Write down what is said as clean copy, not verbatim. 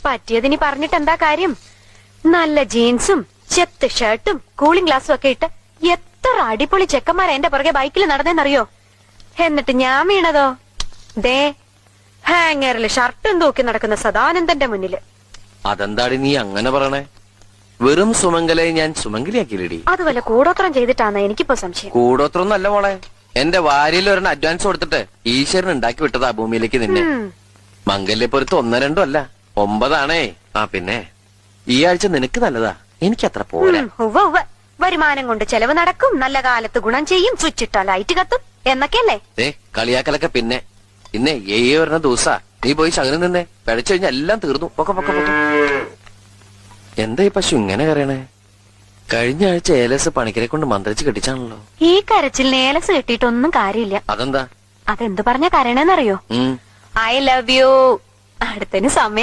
പറ്റിയതിനി പറഞ്ഞിട്ട് എന്താ കാര്യം? നല്ല ജീൻസും ചെത്ത് ഷർട്ടും കൂളിംഗ് ഗ്ലാസും ഒക്കെ ഇട്ട് എത്ര അടിപൊളി ചെക്കന്മാരാ എന്റെ പുറകെ ബൈക്കിൽ നടന്നേന്നറിയോ? എന്നിട്ട് ഞാൻ വീണതോ ദേ ഹാങ്ങറില് ഷർട്ടും തൂക്കി നടക്കുന്ന സദാനന്ദന്റെ മുന്നില്. അതെന്താടി നീ അങ്ങനെ പറയണേ? വെറും സുമംഗലെ ഞാൻ സുമംഗലിയാക്കിയില്ലടി. അത് വല്ല കൂടോത്രം ചെയ്തിട്ടാന്ന് എനിക്കിപ്പോ സംശയം. കൂടോത്രം നല്ല മോളെ, എന്റെ വാരിയിൽ ഒരെണ്ണം അഡ്വാൻസ് കൊടുത്തിട്ട് ഈശ്വരൻ ഉണ്ടാക്കി വിട്ടതാ ഭൂമിയിലേക്ക് നിന്നെ. മംഗല്യപ്പൊരുത്ത് 1, 2 അല്ല 9 ആ പിന്നെ ഈ ആഴ്ച നിനക്ക് നല്ലതാ, എനിക്കത്ര പോരാ. വരുമാനം കൊണ്ട് ചെലവ് നടക്കും, നല്ല കാലത്ത് ഗുണം ചെയ്യും, സ്വിച്ച് ഇട്ടാ ലൈറ്റ് കത്തും എന്നൊക്കെയല്ലേ? കളിയാക്കലൊക്കെ പിന്നെ. ഇന്നെ വരുന്ന ദിവസാ നീ പോയി ശകനം നിന്നേ, പിഴച്ചു കഴിഞ്ഞാൽ എല്ലാം തീർന്നു. പൊക്കെ. എന്താ ഈ പശു ഇങ്ങനെ കരയണേ? കഴിഞ്ഞ ആഴ്ച ഏലസ് പണിക്കരെ കൊണ്ട് മന്ത്രിച്ച് കെട്ടിച്ചാണല്ലോ. ഈ കരച്ചിൽ ഏലസ് കെട്ടിയിട്ടൊന്നും കാര്യമില്ല. അതെന്താ? അതെന്ത് പറഞ്ഞ കരയണെന്നറിയോ? I love you. അടുത്തതിന് സമയം